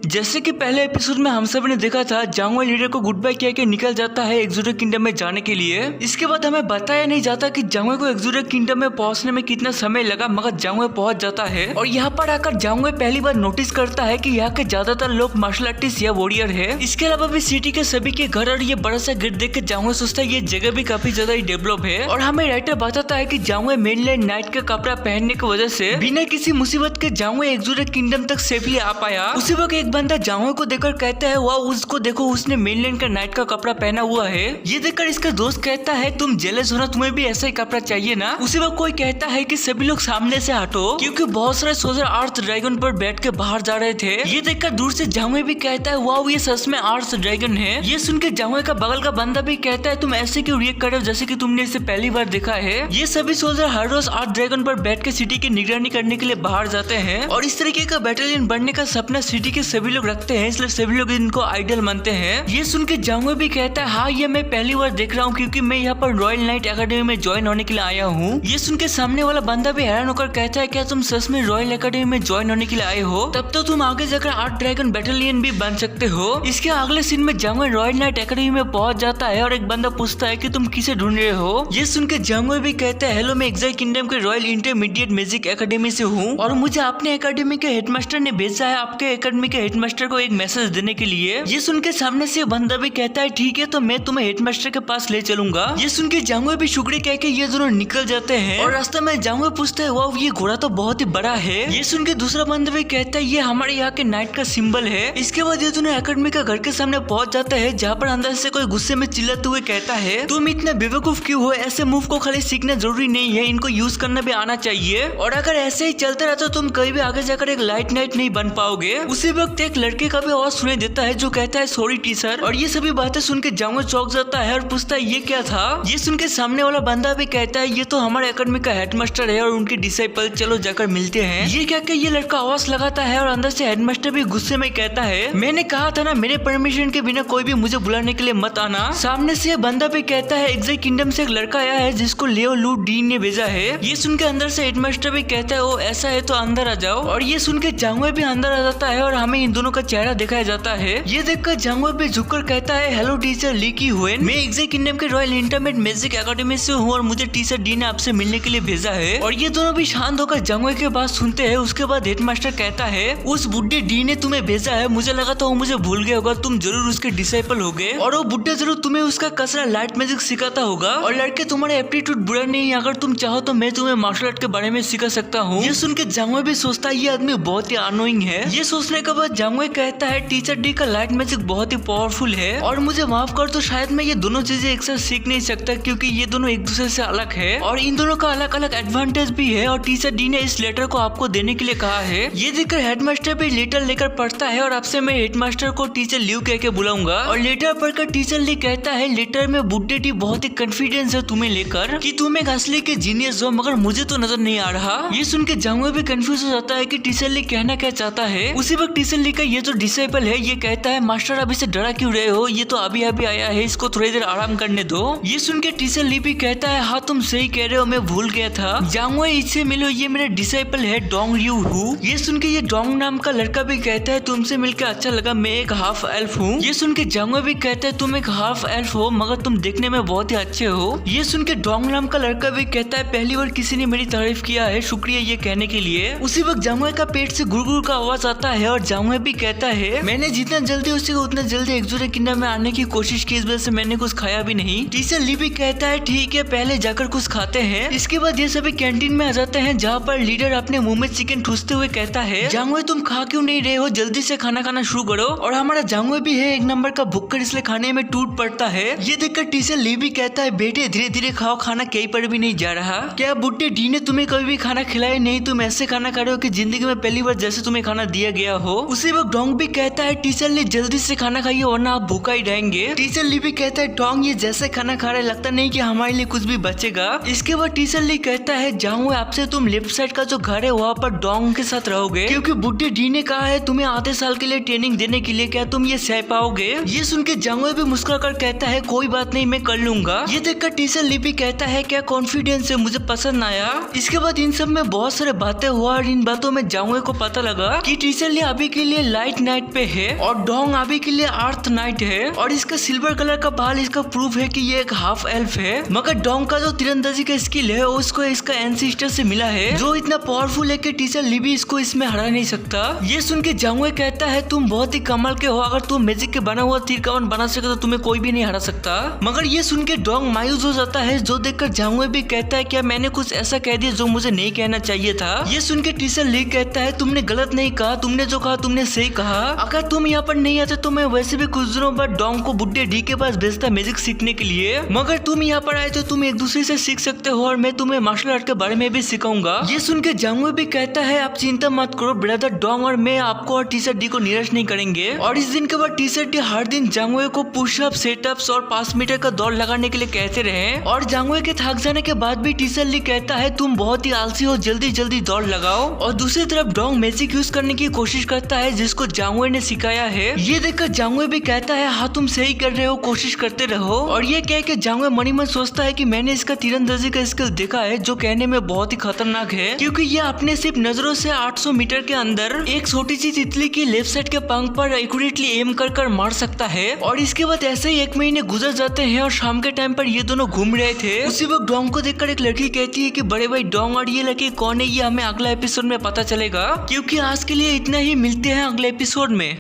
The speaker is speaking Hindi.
जैसे कि पहले एपिसोड में हम सब ने देखा था, जांगवे लीडर को गुड बाय कह के निकल जाता है एक्सोटिक किंगडम में जाने के लिए। इसके बाद हमें बताया नहीं जाता कि जांगवे को एक्सोटिक किंगडम में पहुंचने में कितना समय लगा, मगर जांगवे पहुंच जाता है। और यहाँ पर आकर जांगवे पहली बार नोटिस करता है कि यहाँ के ज्यादातर लोग मार्शल आर्टिस्ट या वॉरियर है। इसके अलावा भी सिटी के सभी के घर और ये बड़ा सा गेट देख के जांगवे सोचता है ये जगह भी काफी ज्यादा डेवलप है। और हमें राइटर बताता है कि जांगवे मेनलैंड नाइट का कपड़ा पहनने की वजह से बिना किसी मुसीबत के जांगवे एक्सोटिक किंगडम तक सेफली आ पाया। उसी वक्त एक बंदा जांगवे को देखकर कहता है वाह, उसको देखो, उसने मेनलैंड का नाइट का कपड़ा पहना हुआ है। ये देखकर इसका दोस्त कहता है तुम जेलस हो ना, तुम्हें भी ऐसा ही कपड़ा चाहिए ना। उसी वक्त कोई कहता है कि सभी लोग सामने से हटो, क्योंकि बहुत सारे सोल्जर आर्थ ड्रैगन पर बैठ के बाहर जा रहे थे। ये देखकर दूर से जांगवे भी कहता है वाह, ये सच में आर्थ ड्रैगन है। ये सुन के जांगवे का बगल का बंदा भी कहता है तुम ऐसे क्यों रिएक्ट कर रहे हो जैसे कि तुमने इसे पहली बार देखा है। ये सभी सोल्जर हर रोज आर्थ ड्रैगन पर बैठ के सिटी की निगरानी करने के लिए बाहर जाते हैं और इस तरीके का बैटालियन बनने का सपना सिटी के सभी लोग रखते हैं, इसलिए सभी लोग इनको आइडल मानते हैं। ये सुन के जांगवे भी कहता है हाँ, ये मैं पहली बार देख रहा हूँ, क्योंकि मैं यहाँ पर रॉयल नाइट एकेडमी में ज्वाइन होने के लिए आया हूँ। ये सुन के सामने वाला बंदा भी हैरान होकर कहता है क्या तुम सच में रॉयल एकेडमी में ज्वाइन होने के लिए आए हो? तब तो तुम आगे जाकर आर्थ ड्रैगन बैटालियन भी बन सकते हो। इसके अगले सीन में जांगवे रॉयल नाइट एकेडमी में पहुंच जाता है और एक बंदा पूछता है कि तुम किसे ढूंढ रहे हो? ये सुन के जांगवे भी कहता है हेलो, मैं एक्साइट किंगडम के रॉयल इंटरमीडिएट मैजिक एकेडमी से हूँ और मुझे अपने एकेडमी के हेडमास्टर ने भेजा है आपके एकेडमी के हेडमास्टर को एक मैसेज देने के लिए। ये सुन के सामने से बंदा भी कहता है ठीक है, तो मैं तुम्हें हेडमास्टर के पास ले चलूंगा। ये सुन के जांगवे भी शुक्रिया कह के ये दोनों निकल जाते हैं और रास्ते में जांगवे पूछता है वाह, ये घोड़ा तो बहुत ही बड़ा है। ये सुन के दूसरा बंदा भी कहता है ये हमारे यहाँ के नाइट का सिंबल है। इसके बाद ये दोनों एकेडमी का घर के सामने पहुंच जाता है, जहाँ पर अंदर से कोई गुस्से में चिल्लाते हुए कहता है तुम इतने बेवकूफ क्यों हो? ऐसे मूव को खाली सीखना जरूरी नहीं है, इनको यूज करना भी आना चाहिए। और अगर ऐसे ही चलते रहा तो तुम कभी भी आगे जाकर एक लाइट नाइट नहीं बन पाओगे। उसी वक्त एक लड़के का भी आवाज सुनाई देता है जो कहता है सॉरी टीचर। और ये सभी बातें सुन के जांगवे चौंक जाता है और पूछता है ये क्या था? ये सुन के सामने वाला बंदा भी कहता है ये तो हमारे एकेडमी का हेडमास्टर है और उनके डिसाइपल, चलो जाकर मिलते हैं। ये क्या कि ये लड़का आवाज लगाता है और अंदर से हेडमास्टर भी गुस्से में कहता है मैंने कहा था ना, मेरे परमिशन के बिना कोई भी मुझे बुलाने के लिए मत आना। सामने से बंदा भी कहता है एक्साइट किंगडम से एक लड़का आया है जिसको लियो लू डीन ने भेजा है। ये सुन के अंदर से हेडमास्टर भी कहता है ओ ऐसा है तो अंदर आ जाओ। और ये सुन के जांगवे भी अंदर आ जाता है और हमें इन दोनों का चेहरा दिखाया जाता है। ये देखकर जांगवे भी झुककर कहता है हेलो टीचर ली की हुएन, मैं एक्साइट किंगडम के रॉयल इंटरमीडिएट मैजिक एकेडमी से हूँ और मुझे टीचर डी ने आपसे मिलने के लिए भेजा है। और ये दोनों भी शांत होकर जांगवे के बात सुनते हैं। उसके बाद हेडमास्टर कहता है उस बुड्ढे डी ने तुम्हें भेजा है, मुझे लगा था वो मुझे भूल गया होगा, तुम जरूर उसके डिसाइपल होगे और वो बुड्ढा जरूर तुम्हें उसका कसरा लाइट मैजिक सिखाता होगा। और लड़के तुम्हारे एप्टीट्यूड बुरा नहीं है, अगर तुम चाहो तो मैं तुम्हें मार्शल आर्ट के बारे में सिखा सकता हूँ। ये सुन के जांगवे भी सोचता है ये आदमी बहुत ही अनोइंग है। ये सोचने के बाद जांगवे कहता है टीचर डी का लाइट मैजिक बहुत ही पावरफुल है और मुझे माफ कर तो शायद मैं ये दोनों चीजें एक साथ सीख नहीं सकता, क्योंकि ये दोनों एक दूसरे से अलग है और इन दोनों का अलग अलग एडवांटेज भी है और टीचर डी ने इस लेटर को आपको देने के लिए कहा है। ये देखकर हेडमास्टर भी लेटर लेकर पढ़ता है और आपसे मैं हेडमास्टर को टीचर ल्यू कह के बुलाऊंगा। और लेटर पढ़कर टीचर ली कहता है लेटर में बुड्ढे डी बहुत ही कॉन्फिडेंस है तुम्हें लेकर कि तुम एक असली के जीनियस हो, मगर मुझे तो नजर नहीं आ रहा। ये सुन के जांगवे भी कंफ्यूज हो जाता है कि टीचर ली कहना क्या चाहता है। उसी वक्त टीचर ली का ये जो डिसाइपल है ये कहता है मास्टर अभी से डरा क्यों रहे हो, ये तो अभी अभी आया है, इसको थोड़ी देर आराम करने दो। ये सुन के टीचर ली भी कहता है हाँ तुम सही कह रहे हो, मैं भूल गया था, जांगवे इससे मिलो, ये मेरा डिसाइपल है डोंग यू हूँ। ये सुन के ये डोंग नाम का लड़का भी कहता है तुमसे मिलकर अच्छा लगा, मैं एक हाफ एल्फ हूँ। ये सुन के जांगवे भी कहता है तुम एक हाफ एल्फ हो मगर तुम देखने में बहुत ही अच्छे हो। ये सुन के डोंग नाम का लड़का भी कहता है पहली बार किसी ने मेरी तारीफ किया है, शुक्रिया ये कहने के लिए। उसी वक्त जांगवे का पेट से गुड़गुड़ का आवाज आता है और जांगवे भी कहता है मैंने जितना जल्दी हो सके उतना जल्दी एक्सोटिक किंगडम में आने की कोशिश की, इस वजह से मैंने कुछ खाया भी नहीं। टीचर ली भी कहता है ठीक है पहले जाकर कुछ खाते हैं। इसके बाद ये सभी कैंटीन में आ जाते हैं, जहाँ पर लीडर अपने मुंह में चिकन ठूसते हुए कहता है जांगवे तुम खा क्यों नहीं रहे हो, जल्दी से खाना खाना शुरू करो। और हमारा जांगवे भी है एक नंबर का भुक्कड़, इसलिए खाने में टूट पड़ता है। ये देखकर टीचर ली भी कहता है बेटे धीरे धीरे खाओ, खाना कहीं पर भी नहीं जा रहा। क्या बुड्ढे डी ने तुम्हें कभी भी खाना खिलाया नहीं, तुम ऐसे खाना खा रहे हो कि जिंदगी में पहली बार जैसे तुम्हें खाना दिया गया हो। उसी वक्त डोंग भी कहता है टीचर ली जल्दी से खाना खाइए वरना आप भूखा ही रहेंगे। टीचर ली भी कहता है डोंग ये जैसे खाना खा रहे लगता नहीं कि हमारे लिए कुछ भी बचेगा। इसके बाद टीचर ली कहता है जांगवे आपसे तुम लेफ्ट साइड का जो घर है वहाँ पर डोंग के साथ रहोगे, क्योंकि बुड्ढे डी ने कहा है तुम्हें आधे साल के लिए ट्रेनिंग देने के लिए, क्या तुम ये सह पाओगे? ये सुन के जांगवे भी मुस्कुराकर कहता है कोई बात नहीं मैं कर लूंगा। ये देखकर टीचर ली भी कहता है क्या कॉन्फिडेंस है, मुझे पसंद आया। इसके बाद इन सब में बहुत सारे बातें हुआ और इन बातों में जांगवे को पता लगा कि टीचर ली अभी के लिए लाइट नाइट पे है और डोंग अभी के लिए अर्थ नाइट है और इसका सिल्वर कलर का बाल इसका प्रूफ है कि ये एक हाफ एल्फ है। मगर डोंग का जो तीरंदाजी का स्किल है उसको इसका एंसेस्टर से मिला है जो इतना पावरफुल है कि टीचर लिबी इसको इसमें हरा नहीं सकता। ये सुन के जांगवे कहता है तुम बहुत ही कमाल के हो, अगर तुम मैजिक के बना हुआ तीर कमान बना सके तो तुम्हें कोई भी नहीं हरा सकता। मगर ये सुन के डोंग मायूस हो जाता है जो देखकर जांगवे भी कहता है क्या मैंने कुछ ऐसा कह दिया जो मुझे नहीं कहना चाहिए था। ये सुन के टीचर ली कहता है तुमने गलत नहीं कहा, तुमने जो कहा तुमने सही कहा। अगर तुम यहाँ पर नहीं आते तो मैं वैसे भी कुछ दिनों बाद डोंग को बुड्ढे डी के पास भेजता मैजिक सीखने के लिए, मगर तुम यहाँ पर आए तो तुम एक दूसरे से सीख सकते हो और मैं तुम्हें मार्शल आर्ट के बारे में भी सिखाऊंगा। ये सुन के जांगवे भी कहता है आप चिंता मत करो ब्रदर डोंग, और मैं आपको और टीचर डी को निराश नहीं करेंगे। और इस दिन के बाद टीचर डी हर दिन जांगवे को पुशअप, सेटअप्स और 5 मीटर का दौड़ लगाने के लिए कहते रहे। और जांगवे के थक जाने के बाद भी टीचर ली कहता है तुम बहुत ही आलसी हो, जल्दी जल्दी दौड़ लगाओ। और दूसरी तरफ डोंग मैजिक यूज करने की कोशिश करता है जिसको जांगवे ने सिखाया है। ये देखकर जांगवे भी कहता है हाँ तुम सही कर रहे हो, कोशिश करते रहो। और ये कह के जांगवे मनी मन सोचता है कि मैंने इसका तीरंदाजी का स्किल देखा है जो कहने में बहुत ही खतरनाक है, क्योंकि ये अपने सिर्फ नजरों से 800 मीटर के अंदर एक छोटी सी तितली की लेफ्ट साइड के पंख पर एक्यूरेटली एम कर मार सकता है। और इसके बाद ऐसे ही 1 महीने गुजर जाते हैं और शाम के टाइम पर ये दोनों घूम रहे थे। उसी वक्त डोंग को देखकर एक लड़की कहती है कि बड़े भाई डोंग, और ये लड़की कौन है ये हमें अगला एपिसोड में पता चलेगा, क्योंकि आज के लिए इतना ही, मिलते हैं अगले एपिसोड में।